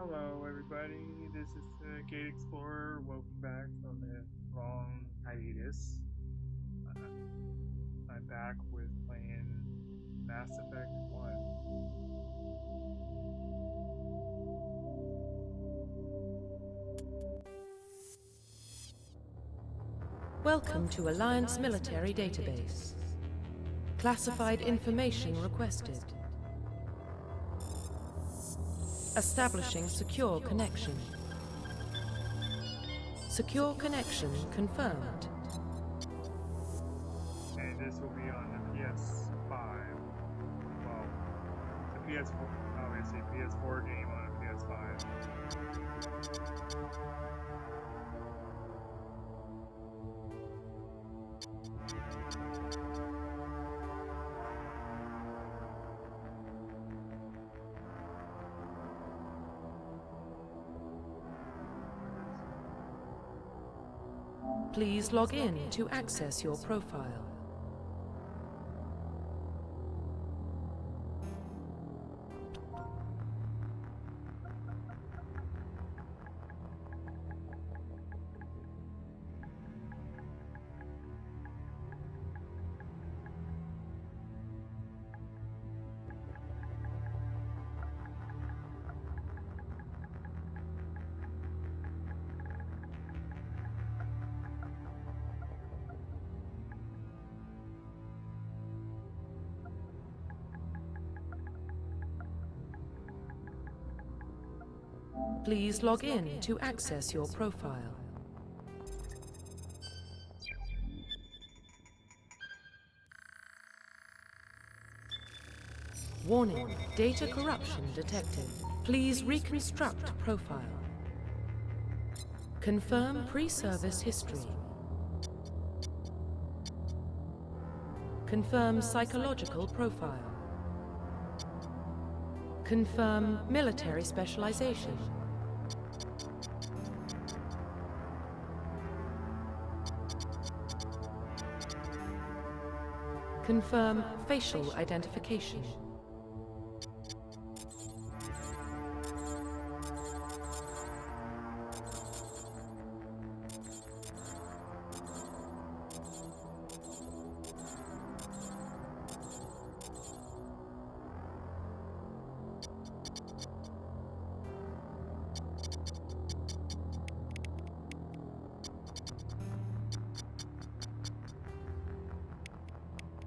Hello, everybody. This is the Gate Explorer. Welcome back from a long hiatus. I'm back with playing Mass Effect 1. Welcome to Alliance Military Database. Classified information requested. Establishing secure connection. Secure connection confirmed. And this will be on the PS5. Well, the PS4, obviously, PS4 game on a PS5. Please log in to access your profile. Please log in to access your profile. Warning, data corruption detected. Please reconstruct profile. Confirm pre-service history. Confirm psychological profile. Confirm military specialization. Confirm facial identification.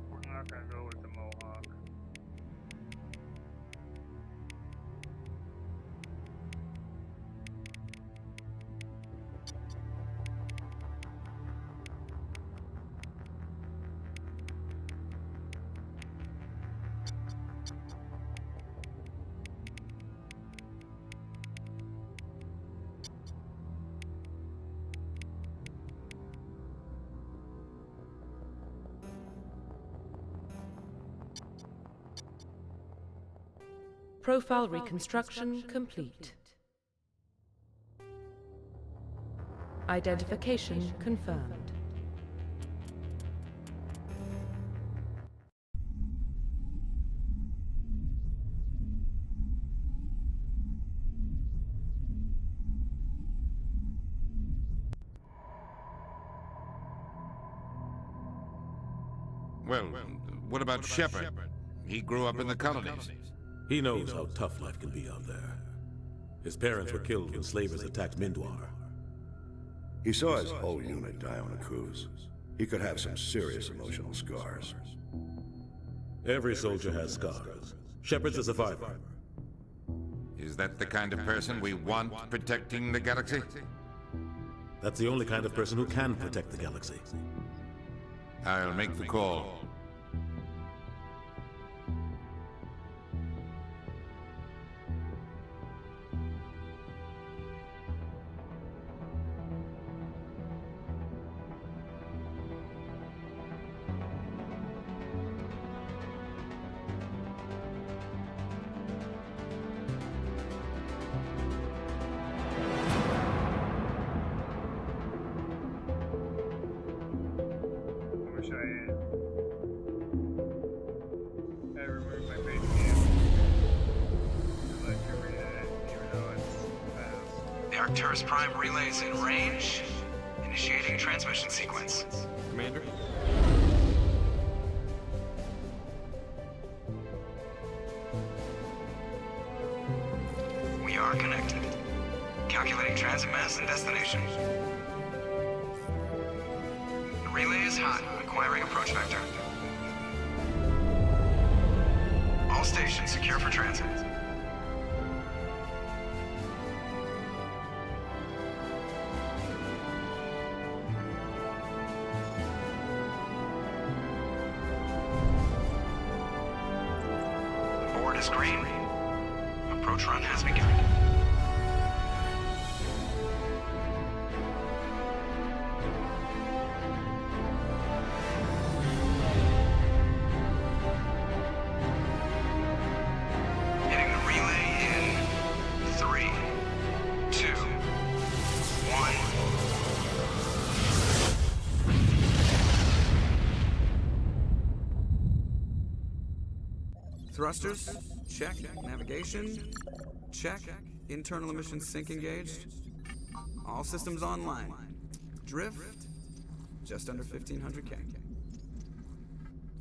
We're not gonna go with the Mohawk. Profile reconstruction complete. Identification confirmed. Well, what about Shepard? He grew up in the colonies. He knows how tough life can be out there. His parents were killed when slavers attacked Mindwar. He saw his whole unit die on a cruise. He could have some serious emotional scars. Every soldier has scars. Shepard's a survivor. Is that the kind of person we want protecting the galaxy? That's the only kind of person who can protect the galaxy. I'll make the call. I wish I had Arcturus Prime relays in range. Initiating transmission sequence. Commander? We are connected. Calculating transit mass and destination. The relay is hot, acquiring approach vector. All stations secure for transit. Board is green. Approach run has begun. Hitting the relay in 3, 2, 1. Thrusters, check. Navigation, check. Internal emission sync engaged. All systems online. Drift, just under 1500K.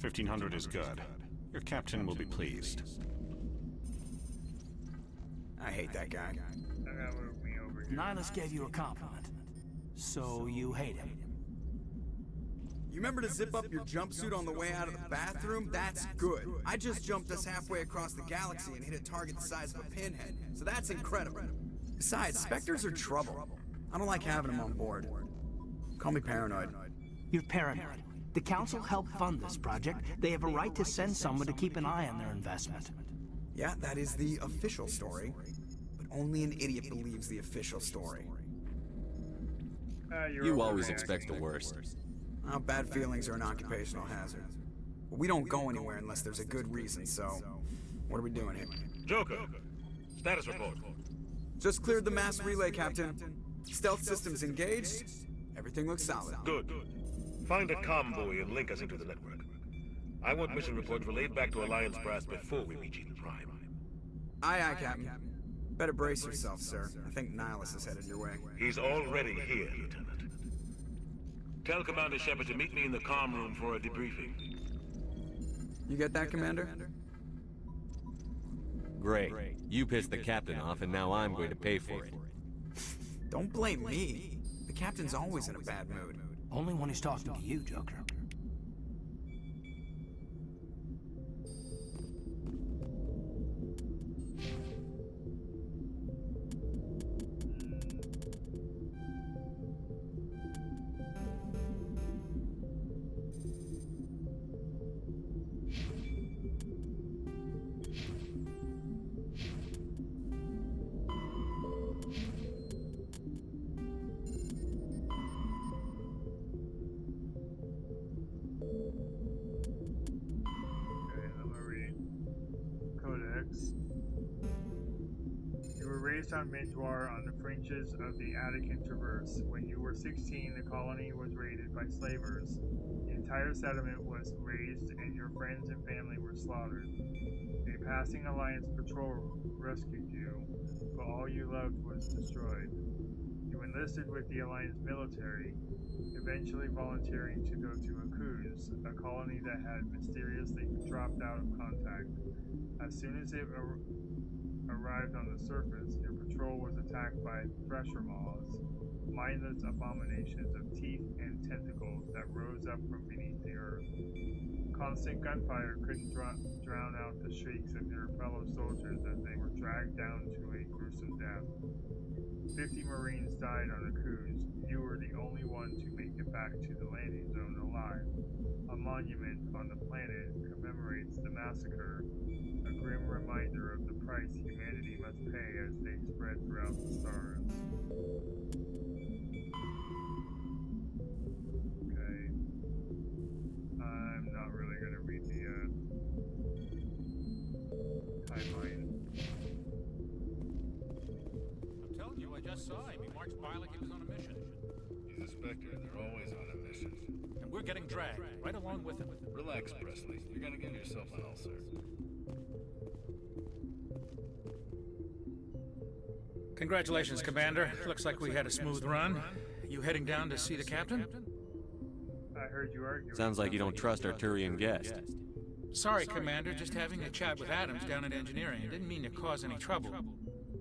1500 is good. Your captain will be pleased. I hate that guy. That guy moved me over here. Nihilus gave you a compliment. So you hate him. You remember to zip up your jumpsuit on the way out of the bathroom? That's good. I just jumped us halfway across the galaxy and hit a target the size of a pinhead, so that's incredible. Besides, Spectres are trouble. I don't like having them on board. Call me paranoid. You're paranoid. The Council helped fund this project. They have a right to send someone to keep an eye on their investment. Yeah, that is the official story. But only an idiot believes the official story. You always expect the worst. Bad feelings are an occupational hazard. But we don't go anywhere unless there's a good reason, so... What are we doing here? Joker, status report. Just cleared the mass relay, Captain. Stealth systems engaged. Everything looks solid. Good. Find a comm buoy and link us into the network. I want mission reports relayed back to Alliance Brass before we reach Eden Prime. Aye, aye, Captain. Better brace yourself, sir. I think Nihilus is headed your way. He's already here, Lieutenant. Tell Commander Shepard to meet me in the comm room for a debriefing. You get that, Commander? Great. You pissed the captain off, and now I'm going to pay for it. Don't blame me. The Captain's always in a bad mood. Only when he's talking to you, Joker. On Midwar on the fringes of the Attican Traverse. When you were 16, the colony was raided by slavers. The entire settlement was razed and your friends and family were slaughtered. A passing Alliance patrol rescued you, but all you loved was destroyed. You enlisted with the Alliance military, eventually volunteering to go to Akuz, a colony that had mysteriously dropped out of contact. As soon as it arrived on the surface, your patrol was attacked by thresher maws, mindless abominations of teeth and tentacles that rose up from beneath the earth. Constant gunfire couldn't drown out the shrieks of your fellow soldiers as they were dragged down to a gruesome death. 50 Marines died on Akuz. You were the only one to make it back to the landing zone alive. A monument on the planet commemorates the massacre, a grim reminder of the price humanity must pay as they spread throughout the stars. Okay. I'm not really going to read the timeline. I'm telling you, I just saw him. He marched by like he was on a mission. He's a Spectre. They're always on a mission. And we're getting dragged right along with him. Relax, Presley. You're gonna give yourself an ulcer. Congratulations, Commander. Looks like we had a smooth run. You heading down to see the captain? I heard you arguing. Sounds like you don't trust our Turian guest. Sorry, Commander. Just having a chat with Adams down at engineering. I didn't mean to cause any trouble.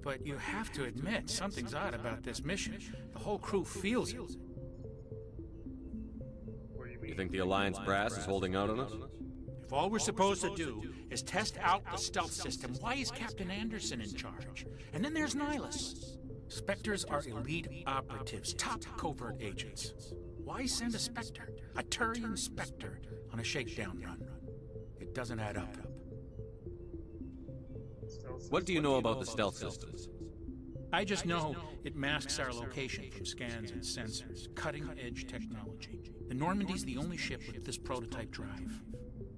But you have to admit, something's odd about this mission. The whole crew feels it. What do you mean? You think the Alliance brass is holding out on us? If all we're supposed to do is test out the stealth system, why is Captain Anderson in charge? And then there's Nihilus. Spectres are elite operatives, top covert agents. Why send a Spectre, a Turian Spectre, on a shakedown run? It doesn't add up. What do you know about the stealth systems? I just know it masks our location from scans and sensors. Cutting-edge technology. The Normandy's the only ship with this prototype drive.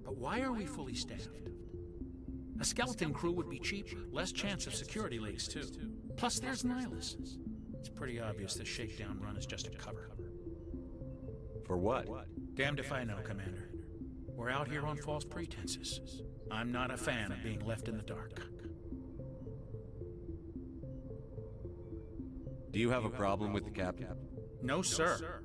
But why are we fully staffed? A skeleton crew would be cheaper, less chance of security leaks too. Plus there's Nihilus. It's pretty obvious the shakedown run is just a cover. For what? Damned if I know, Commander. We're out here on false pretenses. I'm not a fan of being left in the dark. Do you have a problem with the captain? No, sir.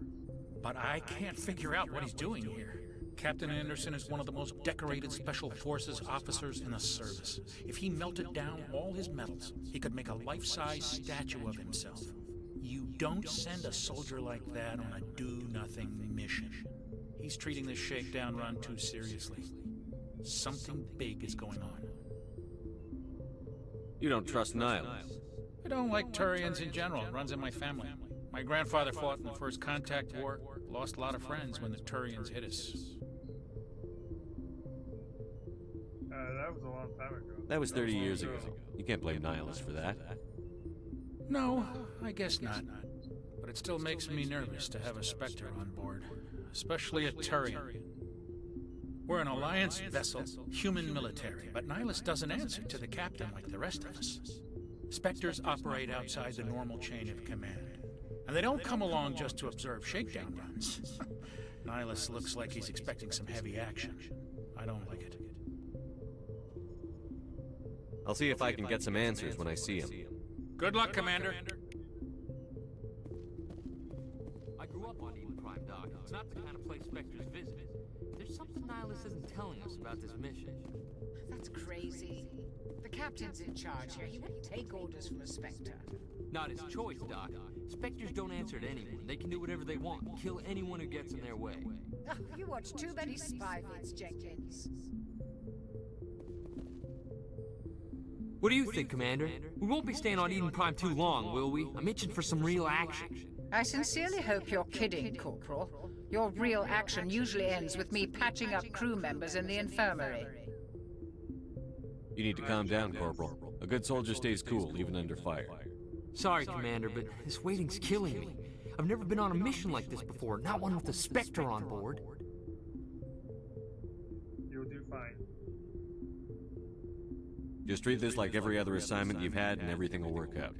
But I can't figure out what he's doing here. Captain Anderson is one of the most decorated Special Forces officers in the service. If he melted down all his medals, he could make a life-size statue of himself. You don't send a soldier like that on a do-nothing mission. He's treating this shakedown run too seriously. Something big is going on. You don't trust Nihilus? I don't like Turians in general. It runs in my family. My grandfather fought in the First Contact War, lost a lot of friends when the Turians hit us. That was a long time ago. That was 30 years ago. You can't blame Nihilus for that. No, I guess not. But it still makes me nervous to have a Spectre on board. Especially a Turian. We're an Alliance vessel, human military, but Nihilus doesn't answer to the captain like the rest of us. Spectres operate outside the normal chain of command. And they don't come along just to observe shakedown runs. Nihilus looks like he's expecting some heavy action. I don't like it. I'll see if I can get some answers when I see him. Good luck, Commander. I grew up on Eden Prime, Doc. It's not the kind of place Spectres visit. There's something Nihilus isn't telling us about this mission. That's crazy. The captain's in charge here. He wouldn't take orders from a Spectre. Not his choice, Doc. Spectres don't answer to anyone. They can do whatever they want. Kill anyone who gets in their way. Oh, you watch too many spy vids, Jenkins. What do you think, Commander? We won't be staying on Eden Prime too long, will we? I'm itching for some real action. I sincerely hope you're kidding, Corporal. Your real action usually ends with me patching up crew members in the infirmary. You need to calm down, Corporal. A good soldier stays cool, even under fire. Sorry, Commander, but this waiting's killing me. I've never been on a mission like this before, not one with a Spectre on board. You'll do fine. Just treat this like every other assignment you've had and everything will work out.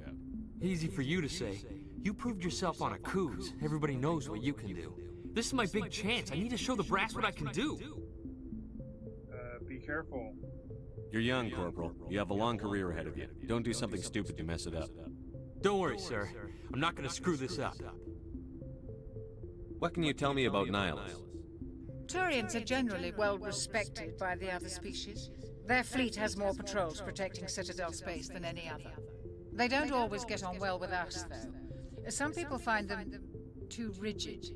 Easy for you to say. You proved yourself on a cruise. Everybody knows what you can do. This is my big chance. I need to show the brass what I can do. Be careful. You're young, Corporal. You have a long career ahead of you. Don't do something stupid to mess it up. Don't worry, sir. I'm not gonna screw this up. What can you tell me about Nihilus? Turians are generally well respected by the other species. Their fleet has more patrols protecting Citadel space than any other. They don't always get on well with us, though. Some people find them too rigid.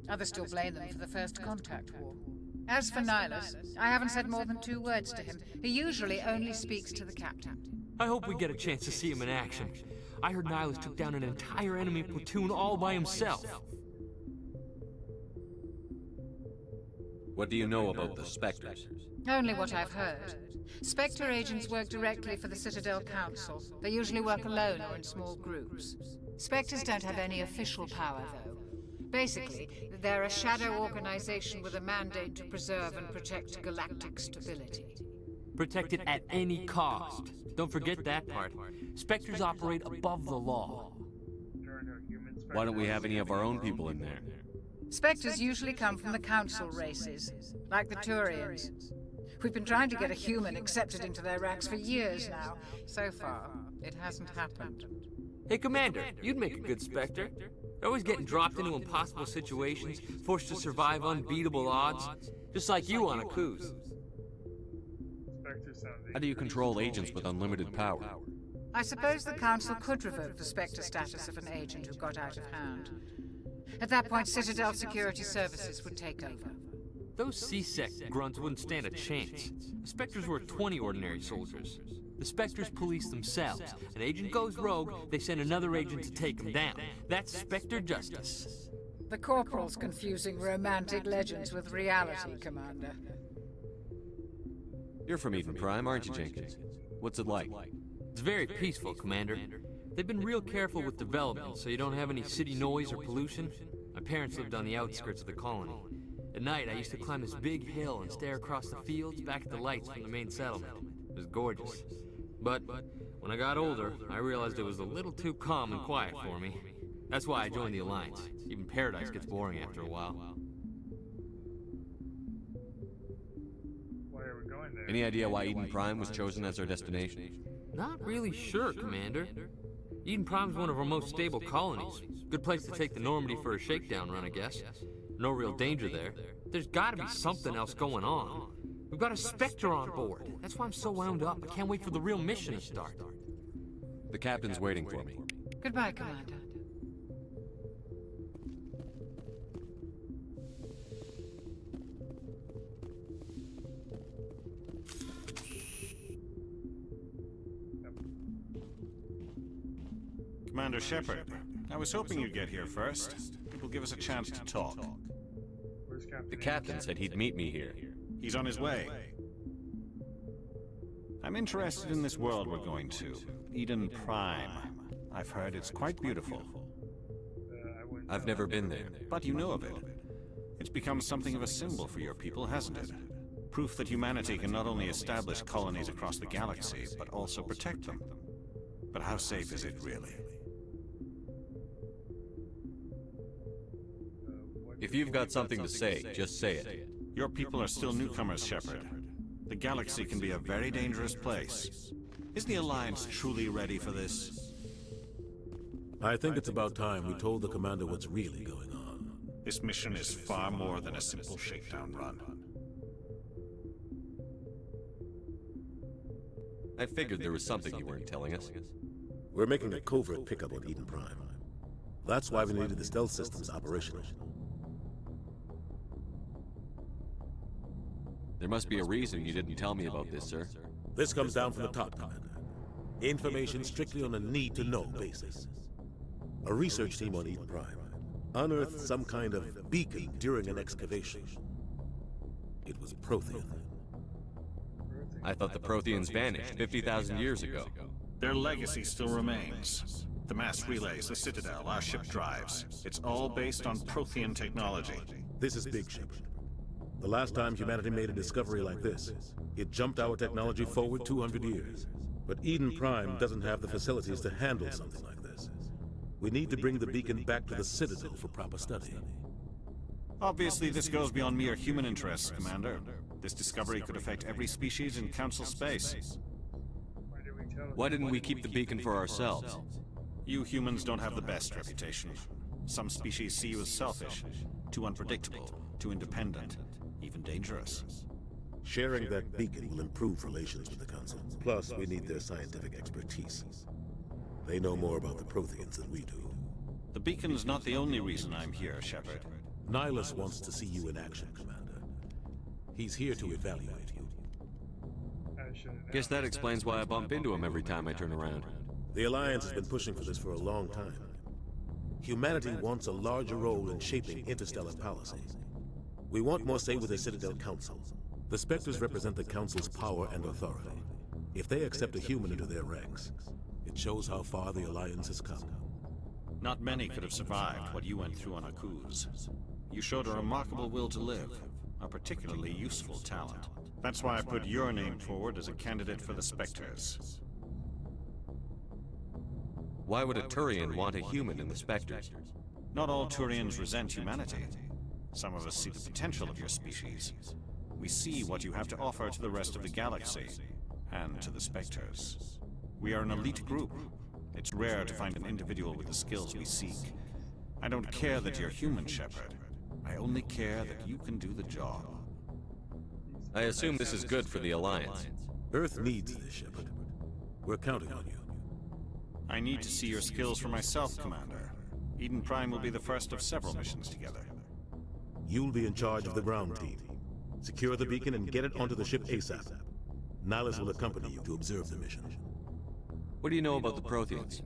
Others still blame them for the First Contact War. As for Nihilus, I haven't said more than 2 words to him. He usually only speaks to the captain. I hope we get a chance to see him in action. I heard Nihilus took down an entire enemy platoon all by himself. What do you know about the Spectres? Only what I've heard. Spectre agents work directly for the Citadel Council. They usually work alone or in small groups. Spectres don't have any official power, though. Basically, they're a shadow organization with a mandate to preserve and protect galactic stability. Protect it at any cost. Don't forget that part. Spectres operate above the law. Why don't we have any of our own people in there? Spectres usually come from the Council races, like the Turians. We've been trying to get a human accepted into their ranks for years now. So far, it hasn't happened. Hey, Commander, you'd make a good Spectre. They're always getting dropped into impossible situations, forced to survive unbeatable odds, just like you on a cruise. How do you control agents with unlimited power? I suppose the Council could revoke the Spectre status of an agent who got out of hand. At that point, Citadel Security Services would take over. Those C-Sec grunts wouldn't stand a chance. The Spectres were 20 ordinary soldiers. The Spectres police themselves. An agent goes rogue, they send another agent to take him down. That's Spectre justice. The Corporal's confusing romantic legends with reality, Commander. You're from Eden Prime, aren't you, Jenkins? What's it like? It's very peaceful, Commander. They've been real careful with development, so you don't have any city noise or pollution. My parents lived on the outskirts of the colony. At night, I used to climb this big hill and stare across the fields back at the lights from the main settlement. It was gorgeous. But when I got older, I realized it was a little too calm and quiet for me. That's why I joined the Alliance. Even paradise gets boring after a while. Why are we going there? Any idea why Eden Prime was chosen as our destination? Not really sure, Commander. Eden Prime's one of our most stable colonies. Good place to take the Normandy for a shakedown run, I guess. No real danger there. There's gotta be something else going on. We've got a Spectre on board. That's why I'm so wound up. I can't wait for the real mission to start. The captain's waiting for me. Goodbye, Commander. Commander Shepard, I was hoping you'd get here first. It will give us a chance to talk. The captain said he'd meet me here. He's on his way. I'm interested in this world we're going to, Eden Prime. I've heard it's quite beautiful. I've never been there. But you know of it. It's become something of a symbol for your people, hasn't it? Proof that humanity can not only establish colonies across the galaxy, but also protect them. But how safe is it really? If you've got something to say, just say it. Your people are still newcomers, Shepard. The galaxy can be a very dangerous place. Is the Alliance truly ready for this? I think it's about time we told the Commander what's really going on. This mission is far more than a simple shakedown run. I figured there was something you weren't telling us. We're making a covert pickup on Eden Prime. That's why we needed the stealth systems operational. There must be a reason you didn't tell me about this, sir. This comes down from the top, Commander. Information strictly on a need-to-know basis. A research team on Eden Prime unearthed some kind of beacon during an excavation. It was Prothean. I thought the Protheans vanished 50,000 years ago. Their legacy still remains. The mass relays, the Citadel, our ship drives. It's all based on Prothean technology. This is big, Shepard. The last time humanity made a discovery like this, it jumped our technology forward 200 years. But Eden Prime doesn't have the facilities to handle something like this. We need to bring the beacon back to the Citadel for proper study. Obviously, this goes beyond mere human interests, Commander. This discovery could affect every species in Council space. Why didn't we keep the beacon for ourselves? You humans don't have the best reputation. Some species see you as selfish, too unpredictable, too independent, even dangerous. Sharing that beacon will improve relations with the Council. Plus, we need their scientific expertise. They know more about the Protheans than we do. The beacon's not the only reason I'm here, Shepard. Nihilus wants to see you in action, Commander. He's here to evaluate you. Guess that explains why I bump into him every time I turn around. The Alliance has been pushing for this for a long time. Humanity wants a larger role in shaping interstellar policy. We want more say with the Citadel Council. The Spectres represent the Council's power and authority. If they accept a human into their ranks, it shows how far the Alliance has come. Not many could have survived what you went through on Akuz. You showed a remarkable will to live, a particularly useful talent. That's why I put your name forward as a candidate for the Spectres. Why would a Turian want a human in the Spectres? Not all Turians resent humanity. Some of us see the potential of your species. We see what you have to offer to the rest of the galaxy, and to the Spectres. We are an elite group. It's rare to find an individual with the skills we seek. I don't care that you're human, Shepard. I only care that you can do the job. I assume this is good for the Alliance. Earth needs this, Shepard. We're counting on you. I need to see your skills for myself, Commander. Eden Prime will be the first of several missions together. You'll be in charge of the ground team. Secure the beacon and get it onto the ship ASAP. Nihilus will accompany you to observe the mission. What do you know about the Protheans?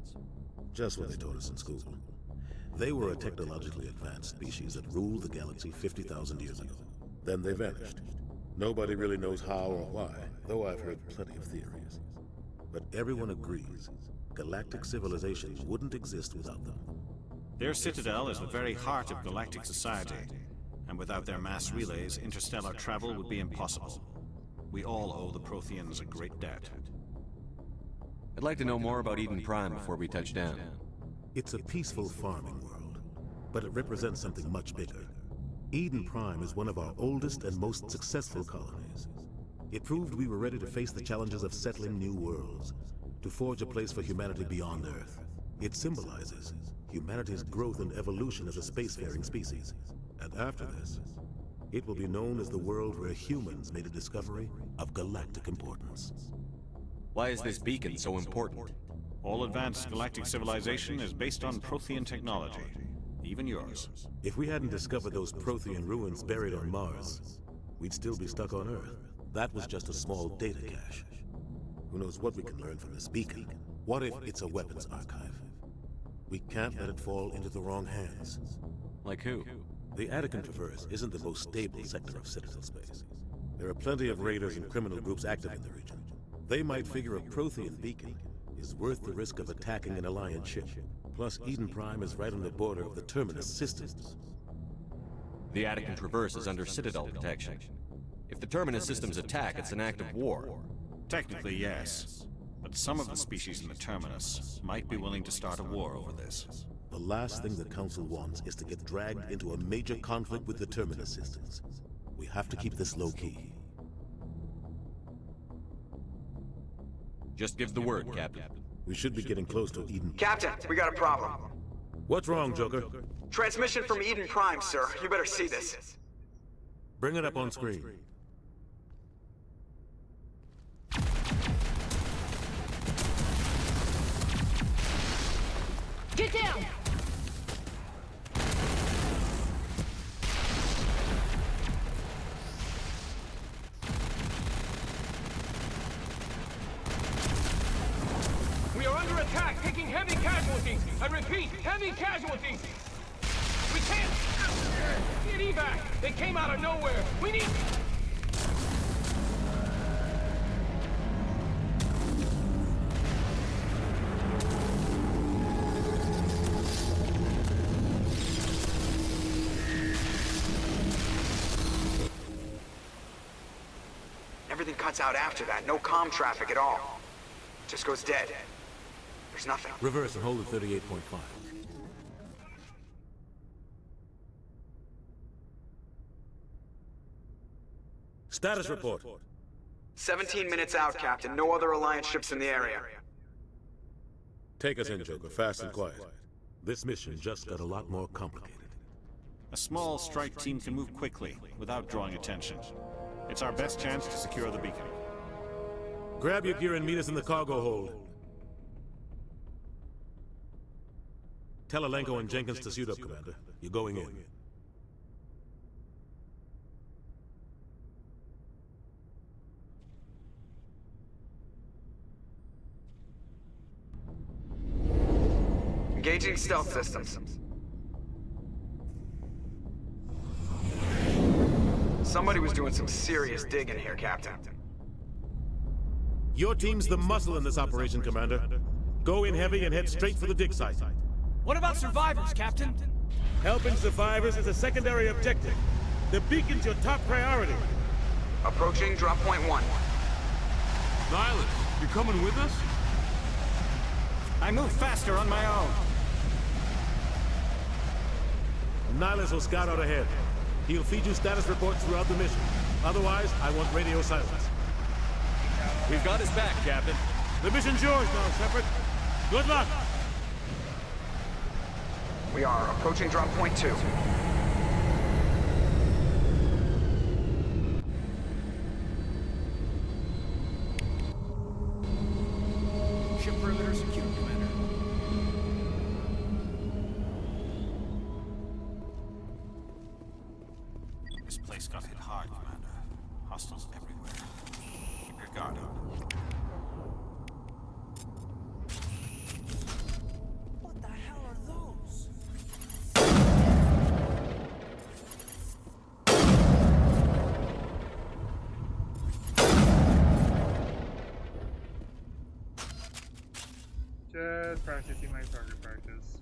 Just what they taught us in school. They were a technologically advanced species that ruled the galaxy 50,000 years ago. Then they vanished. Nobody really knows how or why, though I've heard plenty of theories. But everyone agrees, galactic civilization wouldn't exist without them. Their citadel is the very heart of galactic society, and without their mass relays, interstellar travel would be impossible. We all owe the Protheans a great debt. I'd like to know more about Eden Prime before we touch down. It's a peaceful farming world, but it represents something much bigger. Eden Prime is one of our oldest and most successful colonies. It proved we were ready to face the challenges of settling new worlds, to forge a place for humanity beyond Earth. It symbolizes humanity's growth and evolution as a spacefaring species. And after this, it will be known as the world where humans made a discovery of galactic importance. Why is this beacon so important? All advanced galactic civilization is based on Prothean technology. Even yours. If we hadn't discovered those Prothean ruins buried on Mars, we'd still be stuck on Earth. That was just a small data cache. Who knows what we can learn from this beacon? What if it's a weapons archive? We can't let it fall into the wrong hands. Like who? The Attican Traverse isn't the most stable sector of Citadel space. There are plenty of raiders and criminal groups active in the region. They might figure a Prothean beacon is worth the risk of attacking an Alliance ship. Plus, Eden Prime is right on the border of the Terminus systems. The Attican Traverse is under Citadel protection. If the Terminus systems attack, it's an act of war. Technically, yes. But some of the species in the Terminus might be willing to start a war over this. The last thing the Council wants is to get dragged into a major conflict with the Terminus systems. We have to keep this low-key. Just give the word, Captain. We should be getting close to Eden. Captain, we got a problem. What's wrong, Joker? Transmission from Eden Prime, sir. You better see this. Bring it up on screen. Get down! We are under attack, taking heavy casualties. I repeat, heavy casualties. We can't get evac. They came out of nowhere. We need... Everything cuts out after that. No comm traffic at all. Just goes dead. There's nothing. Reverse and hold at 38.5. Status report. 17 minutes out, Captain. No other Alliance ships in the area. Take us in, Joker, fast and quiet. This mission just got a lot more complicated. A small strike team can move quickly, without drawing attention. It's our best chance to secure the beacon. Grab your gear and meet us in the cargo hold. Tell Alenko and Jenkins to suit up, Commander. You're going in. Engaging stealth systems. Somebody was doing some serious digging here, Captain. Your team's the muscle in this operation, Commander. Go in heavy and head straight for the dig site. What about survivors, Captain? Helping survivors is a secondary objective. The beacon's your top priority. Approaching drop point 1. Nihilus, you coming with us? I move faster on my own. Nihilus will scout out ahead. He'll feed you status reports throughout the mission. Otherwise, I want radio silence. We've got his back, Captain. The mission's yours now, Shepard. Good luck! We are approaching drop point 2. Ship perimeter secure, Commander. This place got hit hard, Commander. Hostiles everywhere. Keep your guard up. What the hell are those? Just practicing my target practice.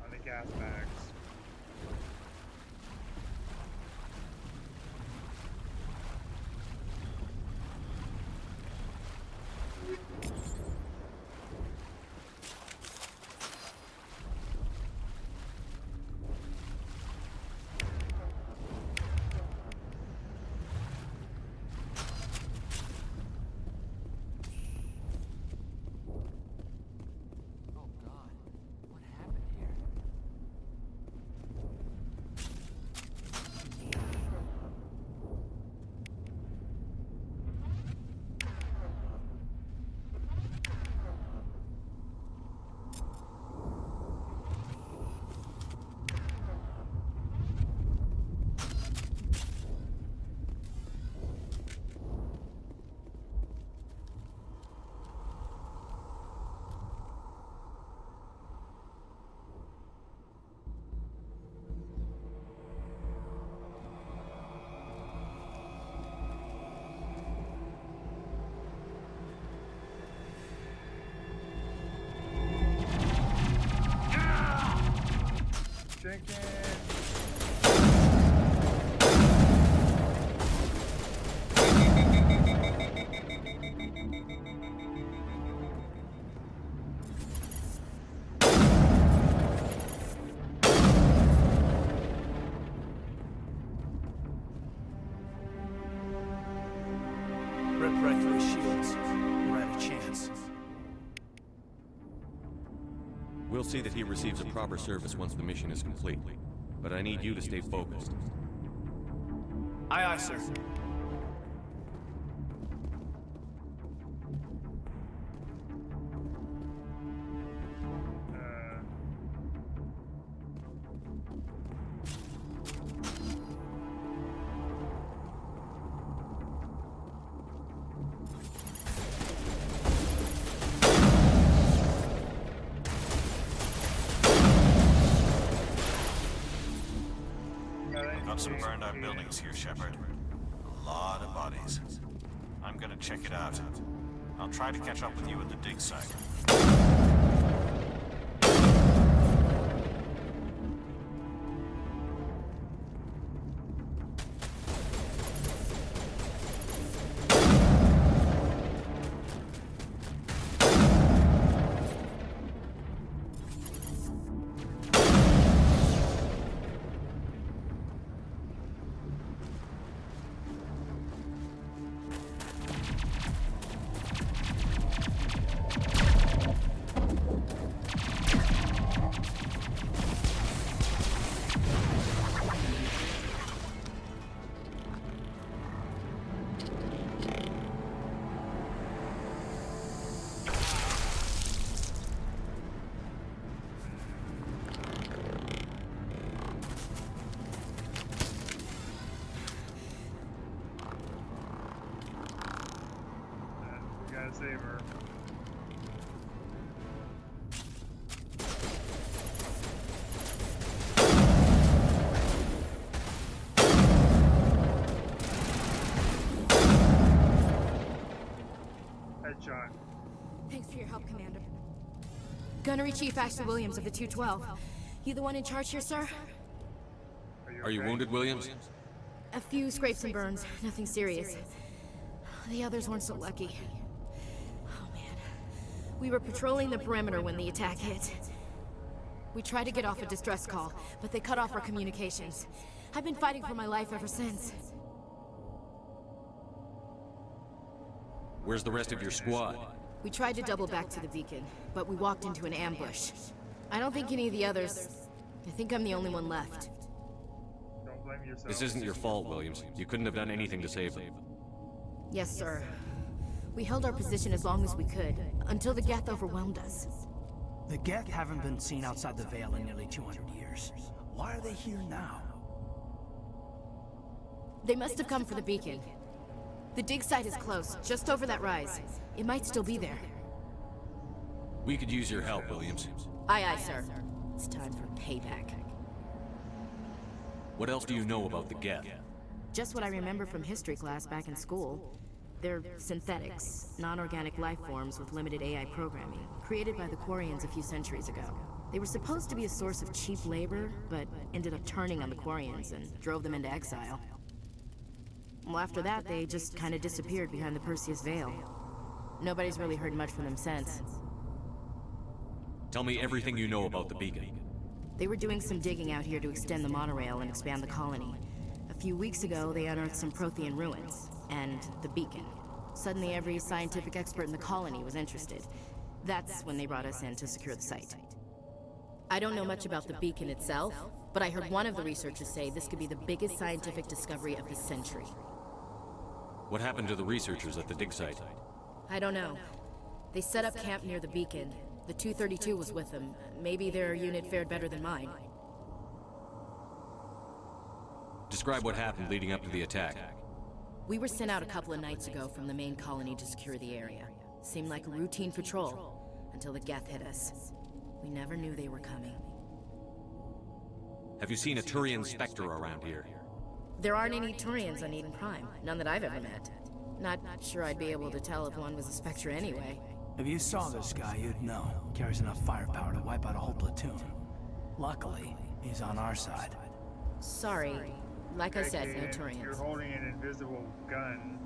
On the gas bags. Rip right through his shields. We're at a chance. We'll see that he receives a proper service once the mission is complete. But I need you to stay focused. Aye, aye, sir. Got some burned out buildings here, Shepard. A lot of bodies. I'm gonna check it out. I'll try to catch up with you at the dig site. Save her. Headshot. Thanks for your help, Commander. Gunnery Chief Ashley Williams of the 212. You the one in charge here, sir? Are you wounded, Williams? A few scrapes and burns, nothing serious. The others weren't so lucky. Oh man. We were patrolling the perimeter when the attack hit. We tried to get off a distress call, but they cut off our communications. I've been fighting for my life ever since. Where's the rest of your squad? We tried to double back to the beacon, but we walked into an ambush. I don't think any of the others... I think I'm the only one left. Don't blame yourself. This isn't your fault, Williams. You couldn't have done anything to save them. Yes, sir. We held our position as long as we could, until the Geth overwhelmed us. The Geth haven't been seen outside the Veil in nearly 200 years. Why are they here now? They must have come for the beacon. The dig site is close, just over that rise. It might still be there. We could use your help, Williams. Aye, aye, sir. It's time for payback. What else do you know about the Geth? Just what I remember from history class back in school. They're synthetics, non-organic life forms with limited AI programming, created by the Quarians a few centuries ago. They were supposed to be a source of cheap labor, but ended up turning on the Quarians and drove them into exile. Well, after that, they just kind of disappeared behind the Perseus Veil. Nobody's really heard much from them since. Tell me everything you know about the beacon. They were doing some digging out here to extend the monorail and expand the colony. A few weeks ago, they unearthed some Prothean ruins, and the beacon. Suddenly, every scientific expert in the colony was interested. That's when they brought us in to secure the site. I don't know much about the beacon itself, but I heard one of the researchers say this could be the biggest scientific discovery of the century. What happened to the researchers at the dig site? I don't know. They set up camp near the beacon. The 232 was with them. Maybe their unit fared better than mine. Describe what happened leading up to the attack. We were sent out a couple of nights ago from the main colony to secure the area. Seemed like a routine patrol, until the Geth hit us. We never knew they were coming. Have you seen a Turian Spectre around here? There aren't any Turians on Eden Prime. None that I've ever met. Not sure I'd be able to tell if one was a Spectre anyway. If you saw this guy, you'd know. Carries enough firepower to wipe out a whole platoon. Luckily, he's on our side. Sorry. Like I said, no Turians. You're holding an invisible gun.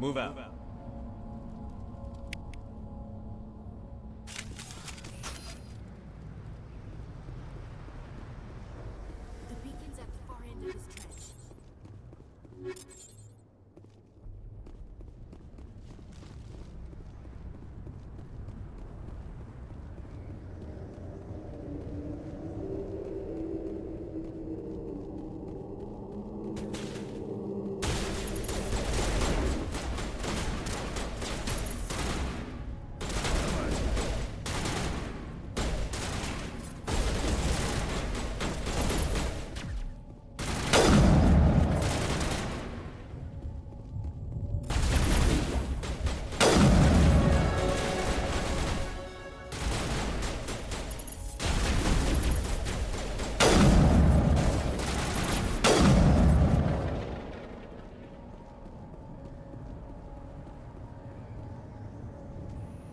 Move out. The beacon's at the far end of this trench.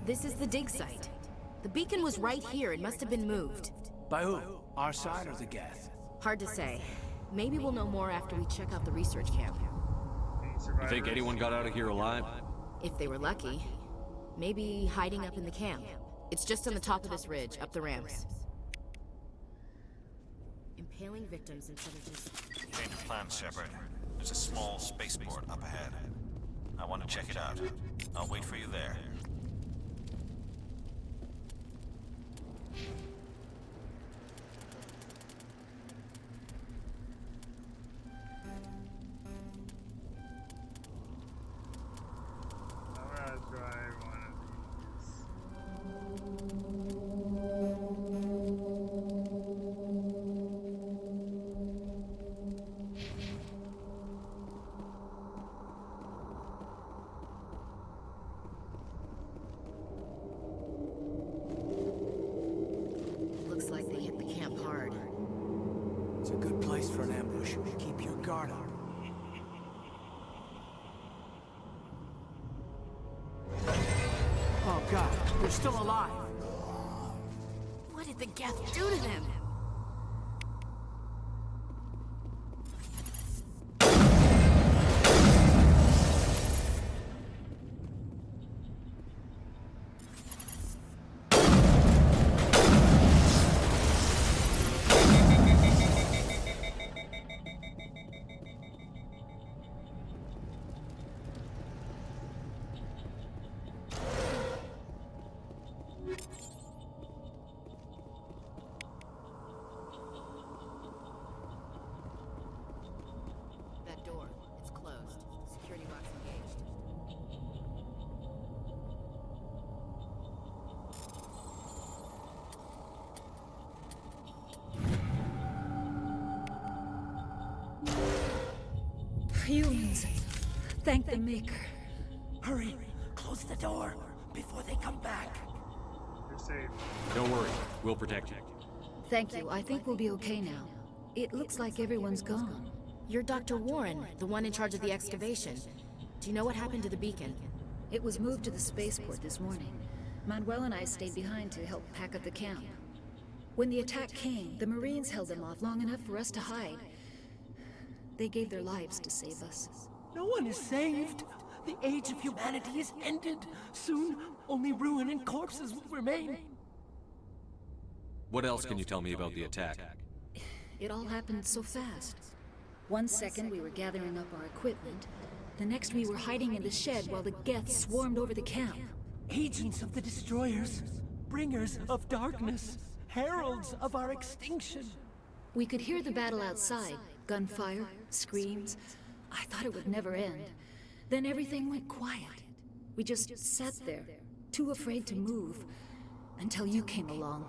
This is the dig site. The beacon was right here. It must have been moved. By who? Our side or the Geth? Hard to say. Maybe we'll know more after we check out the research camp. You think anyone got out of here alive? If they were lucky. Maybe hiding up in the camp. It's just on the top of this ridge, up the ramps. Impaling victims instead of just... Change of plans, Shepard. There's a small spaceport up ahead. I want to check it out. I'll wait for you there. Looks like they hit the camp hard. It's a good place for an ambush. Keep your guard up. Oh god, they're still alive. What did the Geth do to them? That door, it's closed. Security box engaged. Humans. Thank the Maker. Hurry! Close the door before they come back. You're safe. Don't worry, we'll protect you. Thank you. I think we'll be okay now. It looks like everyone's gone. You're Dr. Warren, the one in charge of the excavation. Do you know what happened to the beacon? It was moved to the spaceport this morning. Manuel and I stayed behind to help pack up the camp. When the attack came, the Marines held them off long enough for us to hide. They gave their lives to save us. No one is saved. The age of humanity is ended. Soon, only ruin and corpses will remain. What else can you tell me about the attack? It all happened so fast. 1 second we were gathering up our equipment. The next we were hiding in the shed while the Geth swarmed over the camp. Agents of the Destroyers, bringers of darkness, heralds of our extinction. We could hear the battle outside. Gunfire, screams. I thought it would never end. Then everything went quiet. We just sat there, too afraid to move, until you came along.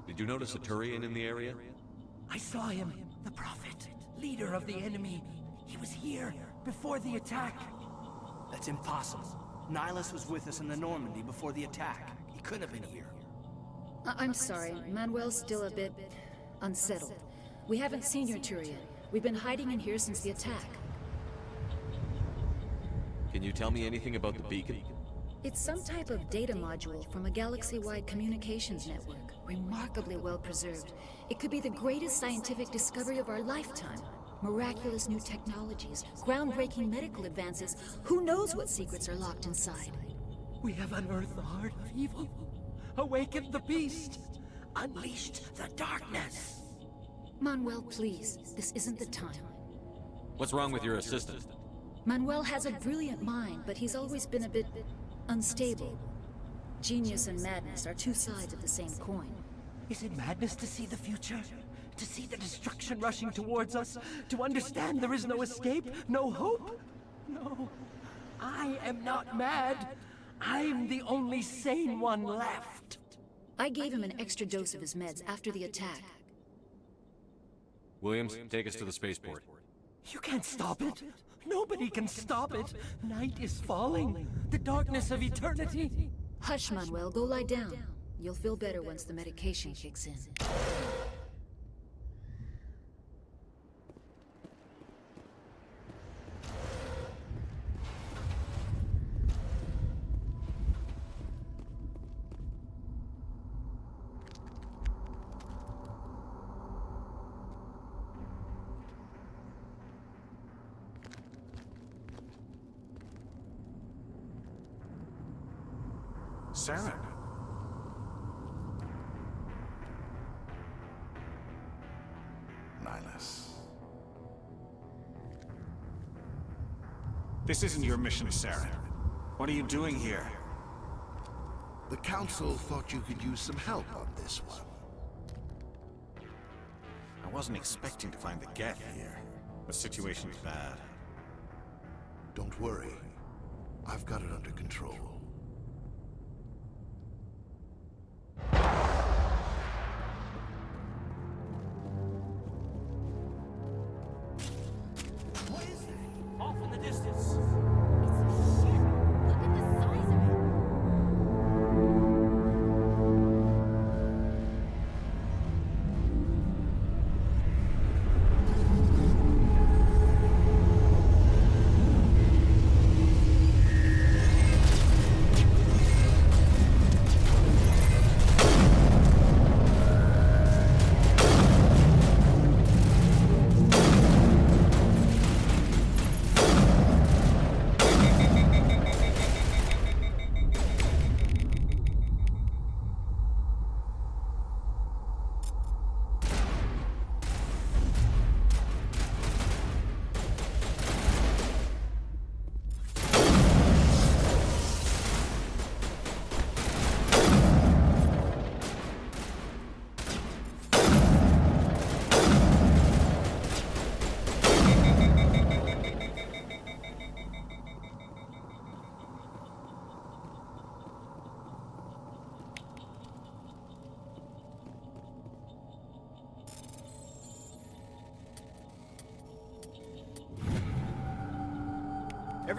Did you notice a Turian in the area? I saw him, the Prophet, leader of the enemy. He was here before the attack. That's impossible. Nihilus was with us in the Normandy before the attack. He couldn't have been here. I'm sorry, Manuel's still a bit unsettled. We haven't seen your Turian. We've been hiding in here since the attack. Can you tell me anything about the beacon? It's some type of data module from a galaxy-wide communications network. Remarkably well preserved. It could be the greatest scientific discovery of our lifetime. Miraculous new technologies, groundbreaking medical advances. Who knows what secrets are locked inside? We have unearthed the heart of evil, awakened the beast, unleashed the darkness. Manuel, please. This isn't the time. What's wrong with your assistant? Manuel has a brilliant mind, but he's always been a bit unstable. Genius and madness are two sides of the same coin. Is it madness to see the future? To see the destruction rushing towards us? To understand there is no escape? No hope? No. I am not mad. I'm the only sane one left. I gave him an extra dose of his meds after the attack. Williams, take us to the spaceport. You can't stop it. Nobody can stop it. Night is falling. The darkness of eternity. Hush, Manuel. Go lie down. You'll feel better once the medication kicks in. Sarah. Nihilus. This isn't your mission, Sarah. What are you doing here? The Council thought you could use some help on this one. I wasn't expecting to find the Geth here. The situation's bad. Don't worry. I've got it under control. What is that? Off in the distance.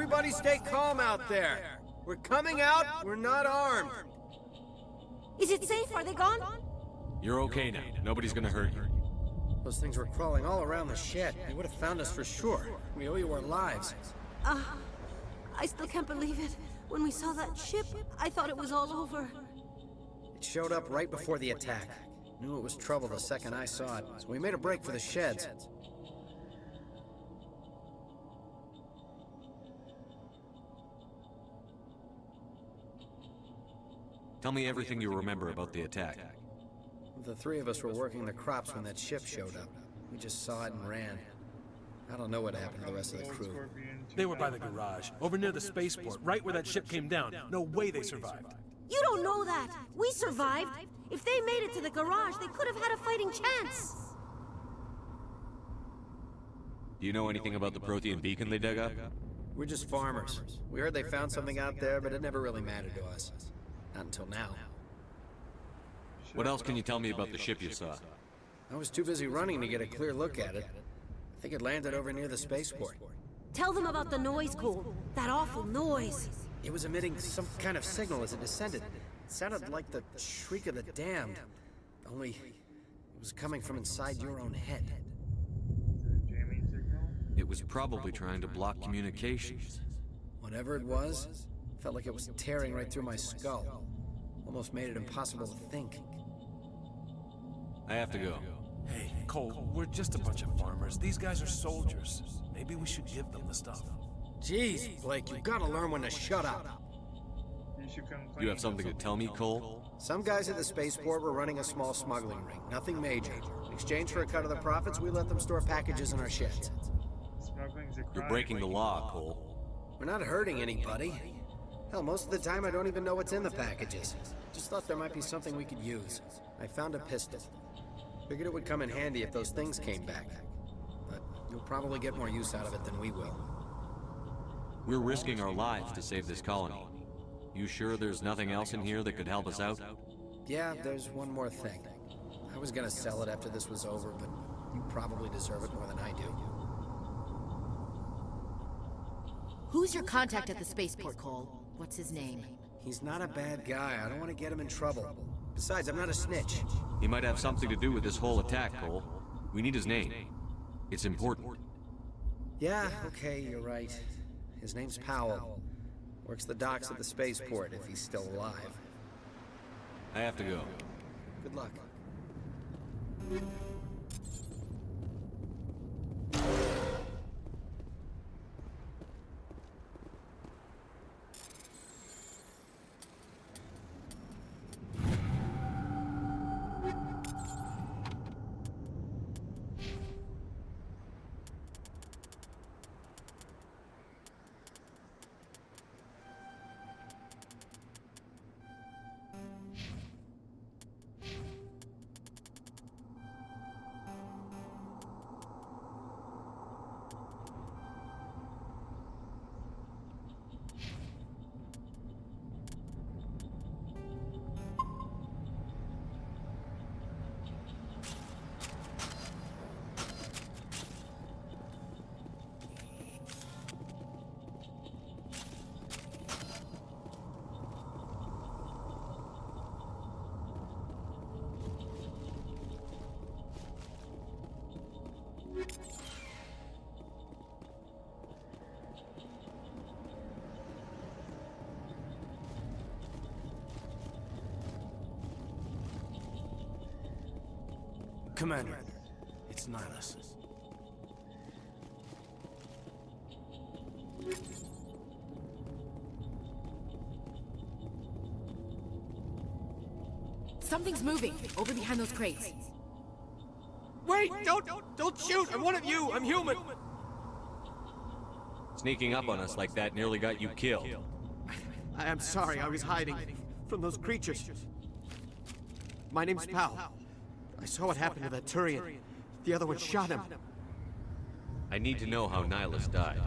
Everybody stay calm out there. We're coming out, we're not armed. Is it safe? Are they gone? You're okay now. Nobody's gonna hurt you. Those things were crawling all around the shed. They would have found us for sure. We owe you our lives. I still can't believe it. When we saw that ship, I thought it was all over. It showed up right before the attack. Knew it was trouble the second I saw it, so we made a break for the sheds. Tell me everything you remember about the attack. The three of us were working the crops when that ship showed up. We just saw it and ran. I don't know what happened to the rest of the crew. They were by the garage, over near the spaceport, right where that ship came down. No way they survived. You don't know that. We survived. If they made it to the garage, they could have had a fighting chance. Do you know anything about the Prothean beacon they dug up? We're just farmers. We heard they found something out there, but it never really mattered to us. Not until now. What else can you tell me about the ship you saw? I was too busy running to get a clear look at it. I think it landed over near the spaceport. Tell them about the noise, Cole. That awful noise. It was emitting some kind of signal as it descended. It sounded like the shriek of the damned. Only, it was coming from inside your own head. It was probably trying to block communications. Whatever it was, felt like it was tearing right through my skull. Almost made it impossible to think. I have to go. Hey, Cole, we're just a bunch of farmers. These guys are soldiers. Maybe we should give them the stuff. Jeez, Blake, you gotta learn when to shut up. You have something to tell me, Cole? Some guys at the spaceport were running a small smuggling ring. Nothing major. In exchange for a cut of the profits, we let them store packages in our sheds. You're breaking the law, Cole. We're not hurting anybody. Hell, most of the time I don't even know what's in the packages. Just thought there might be something we could use. I found a pistol. Figured it would come in handy if those things came back. But you'll probably get more use out of it than we will. We're risking our lives to save this colony. You sure there's nothing else in here that could help us out? Yeah, there's one more thing. I was gonna sell it after this was over, but you probably deserve it more than I do. Who's your contact at the spaceport, Cole? What's his name? He's not a bad guy. I don't want to get him in trouble. Besides, I'm not a snitch. He might have something to do with this whole attack, Cole. We need his name. It's important. Yeah, okay, you're right. His name's Powell. Works the docks at the spaceport, if he's still alive. I have to go. Good luck. Commander, it's Nihilus. Something's moving, over behind those crates. Wait! Don't shoot! I'm one of you! I'm human! Sneaking up on us like that nearly got you killed. I'm sorry, I was hiding from those creatures. My name's Powell. I saw what happened to that Turian. The other one shot him. I need to know how Nihilus died.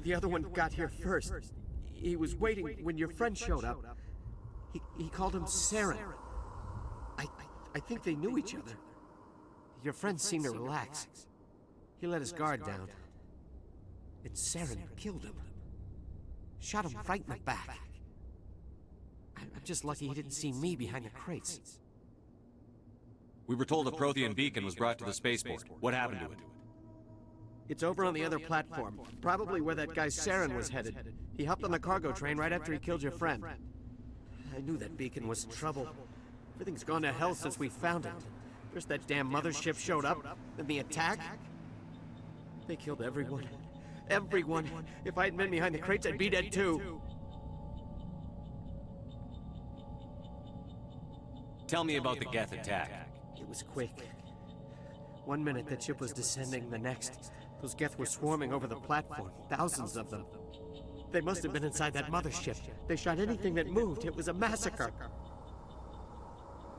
The other one got here first. He was waiting when your friend showed up. He called him Saren. I think they knew each other. Your friend seemed to relax. He let his guard down. And Saren killed him. Shot him right in the back. I'm just lucky he didn't see me behind the crates. We were told a Prothean beacon was brought to the spaceport. What happened to it? It's over on the other platform. Probably where that guy Saren was headed. He hopped on the cargo train right after he killed your friend. I knew that beacon was trouble. Everything's gone to hell since we found it. First that damn mothership showed up, then the attack. They killed everyone. Everyone. If I had been behind the crates, I'd be dead too. Tell me about the Geth attack. It was quick. 1 minute that ship was descending, the next, those Geth were swarming over the platform. Thousands of them. They must have been inside that mothership. They shot anything that moved. It was a massacre.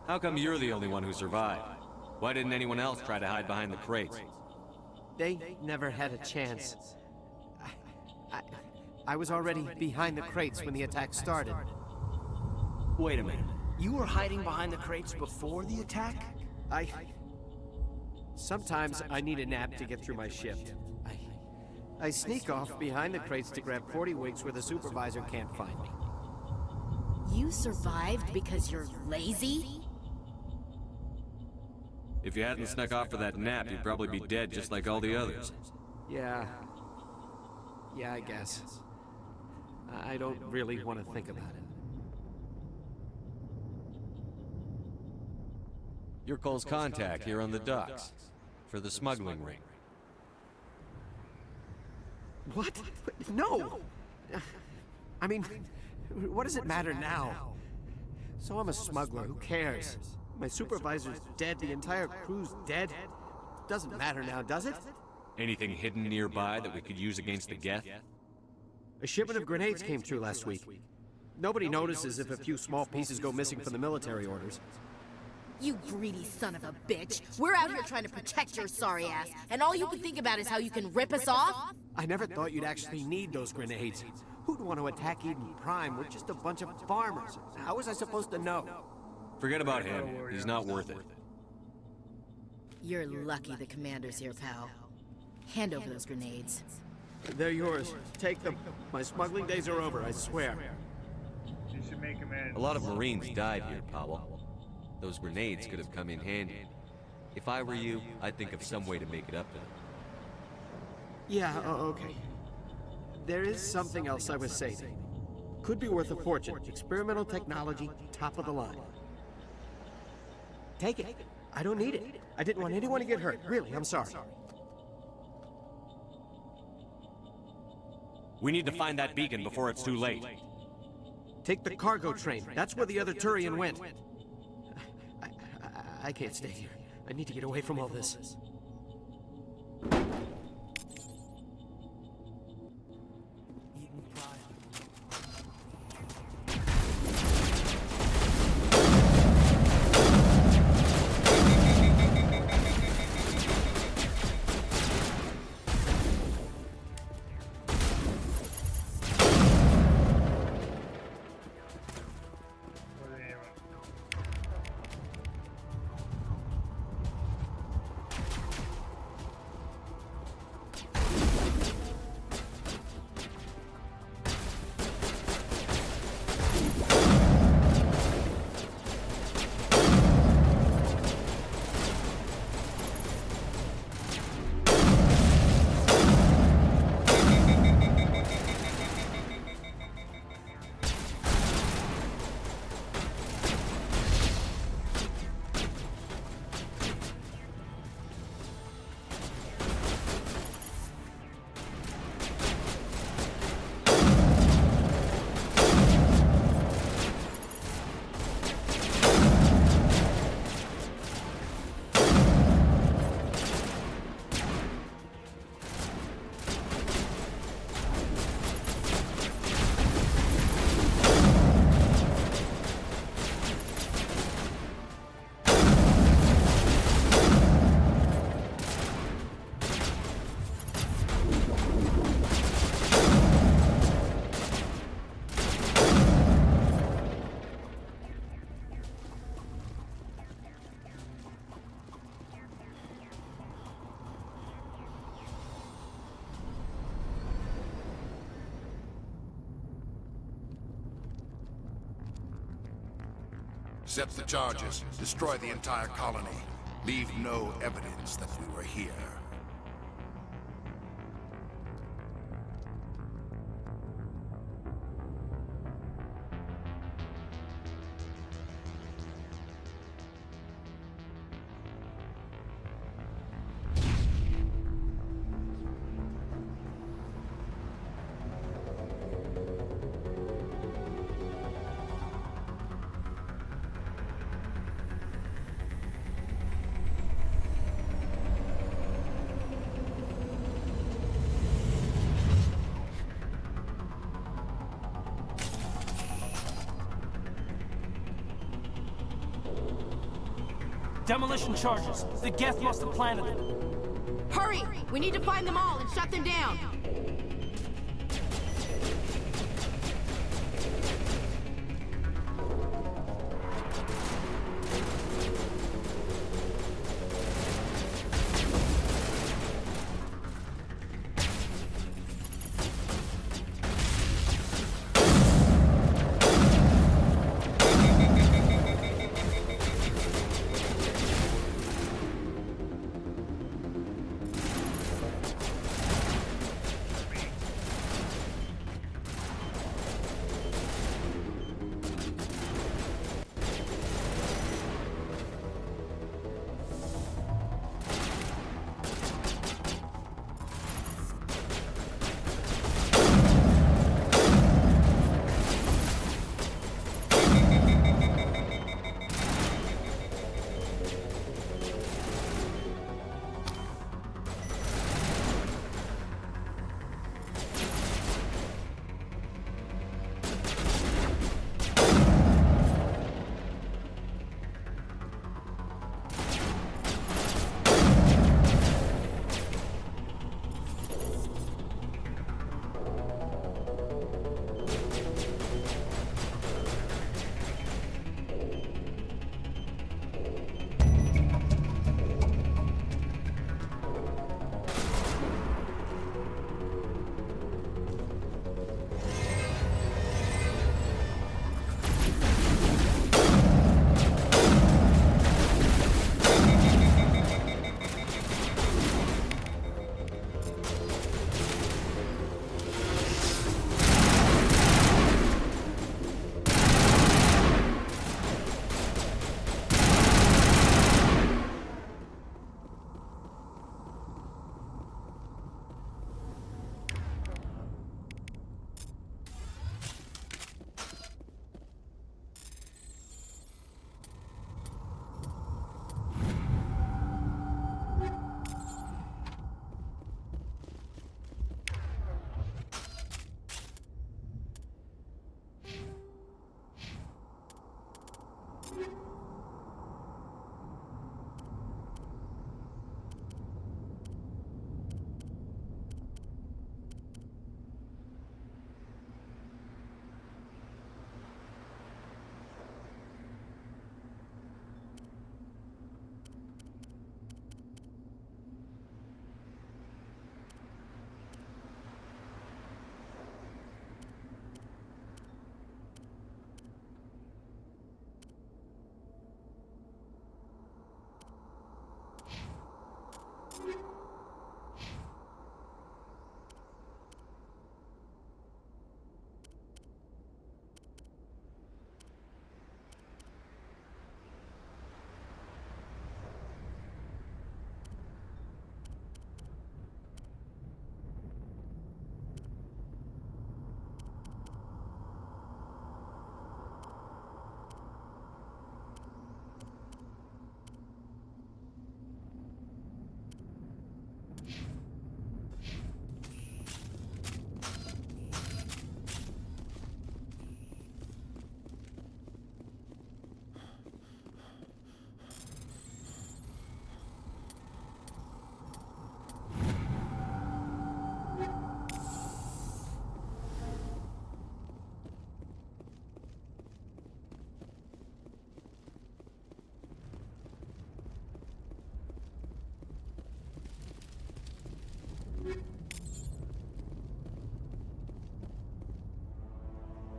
How come you're the only one who survived? Why didn't anyone else try to hide behind the crates? They never had a chance. I was already behind the crates when the attack started. Wait a minute. You were hiding behind the crates before the attack? Sometimes I need a nap to get through my shift. I sneak off behind the crates to grab 40 wigs where the supervisor can't find me. You survived because you're lazy? If you hadn't snuck off for that nap, you'd probably be dead just like all the others. Yeah, I guess. I don't really want to think about it. You're Cole's contact here on the docks for the smuggling ring. What? No! I mean, what does it matter now? So I'm a smuggler, who cares? My supervisor's dead, the entire crew's dead. Doesn't matter now, does it? Anything hidden nearby that we could use against the Geth? A shipment of grenades came through last week. Nobody notices if a few small pieces go missing from the military orders. You greedy son of a bitch. We're out here trying to protect your sorry ass, and all you can think about is how you can rip us off? I never thought you'd actually need those grenades. Who'd want to attack Eden Prime? We're just a bunch of farmers. How was I supposed to know? Forget about him. He's not worth it. You're lucky the commander's here, pal. Hand over those grenades. They're yours. Take them. My smuggling days are over, I swear. You should make amends. A lot of Marines died here, Powell. Those grenades could have come in handy. If I were you, I'd think of some way to make it up to them. Yeah, okay. There is something else I was saving. Could be worth a fortune. Experimental technology, top of the line. Take it. I don't need it. I didn't want anyone to get hurt. Really, I'm sorry. We need to find that beacon before it's too late. Take the cargo train. That's where the other Turian went. I can't stay here. I need to get away from all this. Accept the charges. Destroy the entire colony. Leave no evidence that we were here. Demolition charges. The Geth must have planted them. Hurry! We need to find them all and shut them down!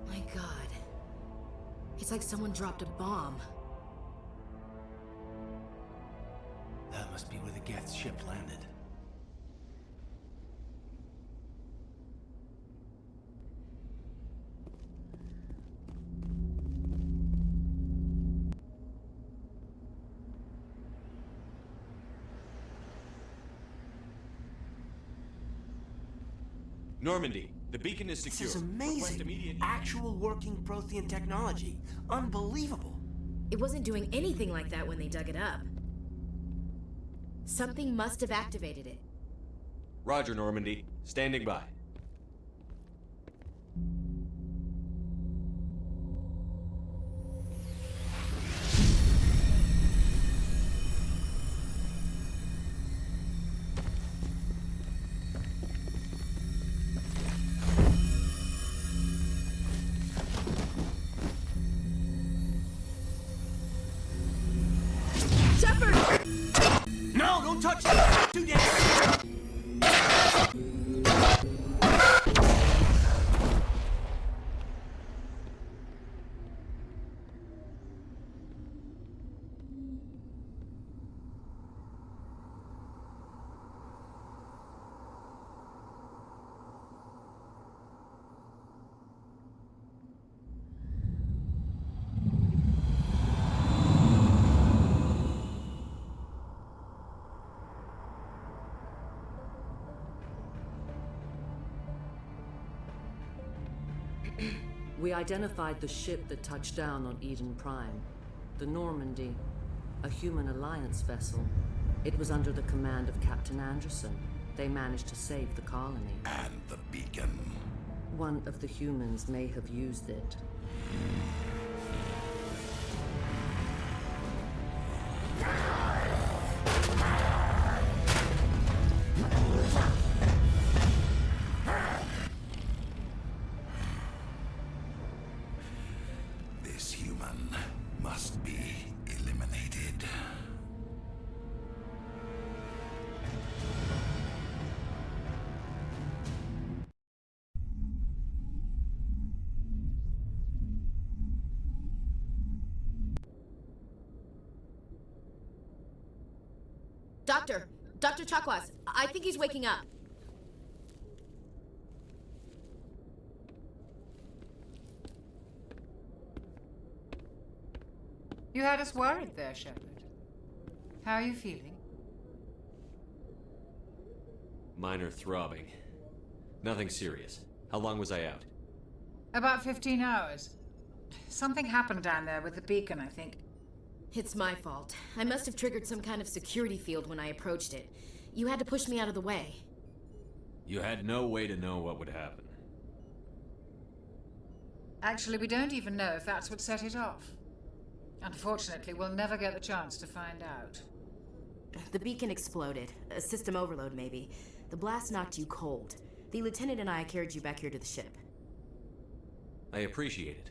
My God. It's like someone dropped a bomb. ship landed. Normandy, the beacon is secure. This is amazing. Actual working Prothean technology. Unbelievable. It wasn't doing anything like that when they dug it up. Something must have activated it. Roger, Normandy. Standing by. No, don't touch it! Too dangerous! We identified the ship that touched down on Eden Prime. The Normandy, a human alliance vessel. It was under the command of Captain Anderson. They managed to save the colony. And the beacon. One of the humans may have used it. This human must be eliminated. Dr. Chakwas, I think he's waking up. You had us worried there, Shepard. How are you feeling? Minor throbbing. Nothing serious. How long was I out? About 15 hours. Something happened down there with the beacon, I think. It's my fault. I must have triggered some kind of security field when I approached it. You had to push me out of the way. You had no way to know what would happen. Actually, we don't even know if that's what set it off. Unfortunately, we'll never get the chance to find out. The beacon exploded. A system overload, maybe. The blast knocked you cold. The lieutenant and I carried you back here to the ship. I appreciate it.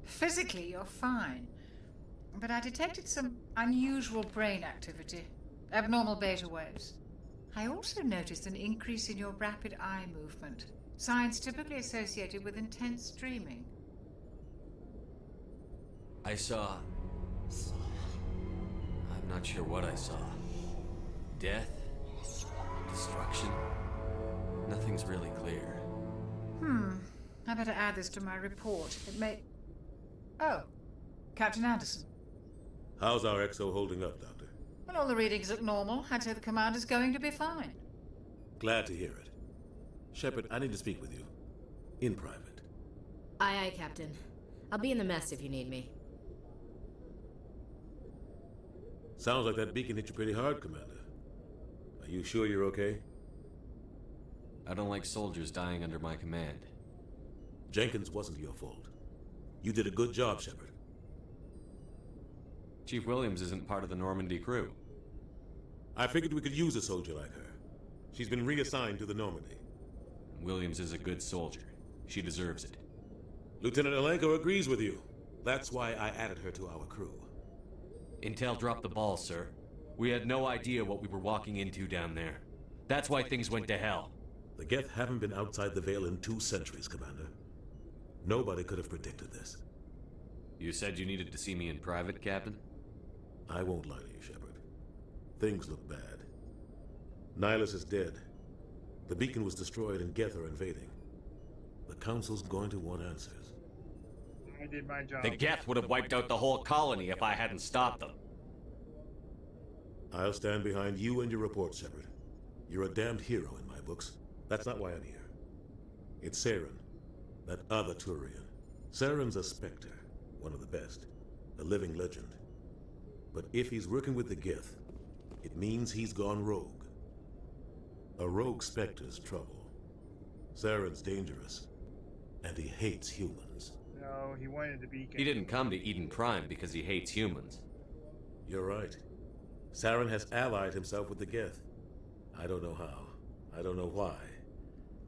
Physically, you're fine. But I detected some unusual brain activity. Abnormal beta waves. I also noticed an increase in your rapid eye movement. Signs typically associated with intense dreaming. I saw... I'm not sure what I saw. Death? Destruction? Nothing's really clear. I better add this to my report. It may... Oh, Captain Anderson. How's our XO holding up, Doctor? Well, all the readings look normal. I'd say the commander's going to be fine. Glad to hear it. Shepard, I need to speak with you. In private. Aye, aye, Captain. I'll be in the mess if you need me. Sounds like that beacon hit you pretty hard, Commander. Are you sure you're okay? I don't like soldiers dying under my command. Jenkins wasn't your fault. You did a good job, Shepard. Chief Williams isn't part of the Normandy crew. I figured we could use a soldier like her. She's been reassigned to the Normandy. Williams is a good soldier. She deserves it. Lieutenant Alenko agrees with you. That's why I added her to our crew. Intel dropped the ball, sir. We had no idea what we were walking into down there. That's why things went to hell. The Geth haven't been outside the Veil in 2 centuries, Commander. Nobody could have predicted this. You said you needed to see me in private, Captain? I won't lie to you, Shepard. Things look bad. Nihilus is dead. The beacon was destroyed and Geth are invading. The Council's going to want answers. I did my job. The Geth would have wiped out the whole colony if I hadn't stopped them. I'll stand behind you and your report, Shepard. You're a damned hero in my books. That's not why I'm here. It's Saren, that other Turian. Saren's a Spectre, one of the best, a living legend. But if he's working with the Geth, it means he's gone rogue. A rogue Spectre's trouble. Saren's dangerous, and he hates humans. No, he wanted the beacon. He didn't come to Eden Prime because he hates humans. You're right. Saren has allied himself with the Geth. I don't know how. I don't know why.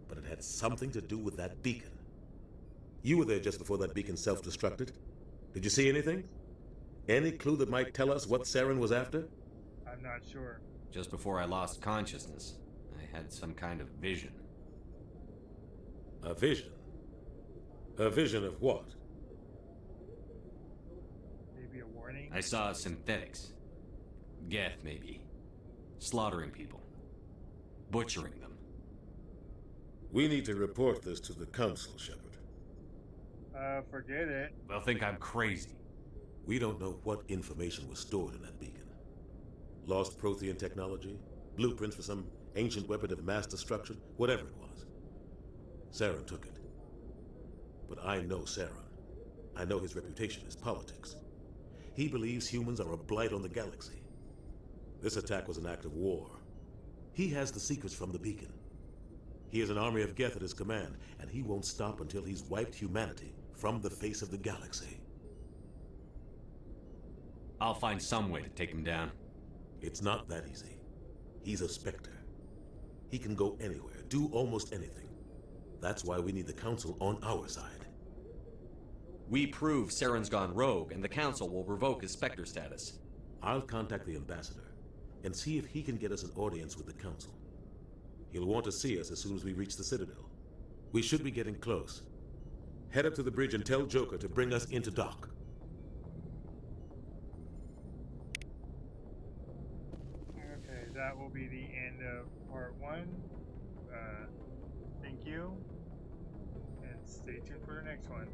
But it had something to do with that beacon. You were there just before that beacon self-destructed. Did you see anything? Any clue that might tell us what Saren was after? I'm not sure. Just before I lost consciousness, I had some kind of vision. A vision? A vision of what? Maybe a warning? I saw synthetics. Geth, maybe. Slaughtering people. Butchering them. We need to report this to the Council, Shepard. Forget it. They'll think I'm crazy. We don't know what information was stored in that beacon. Lost Prothean technology? Blueprints for some ancient weapon of mass destruction? Whatever it was. Saren took it. But I know Saren. I know his reputation is politics. He believes humans are a blight on the galaxy. This attack was an act of war. He has the secrets from the beacon. He has an army of Geth at his command, and he won't stop until he's wiped humanity from the face of the galaxy. I'll find some way to take him down. It's not that easy. He's a Spectre. He can go anywhere, do almost anything. That's why we need the Council on our side. We prove Saren's gone rogue, and the Council will revoke his Spectre status. I'll contact the Ambassador and see if he can get us an audience with the Council. He'll want to see us as soon as we reach the Citadel. We should be getting close. Head up to the bridge and tell Joker to bring us into dock. Okay, that will be the end of part 1. Thank you, and stay tuned for the next one.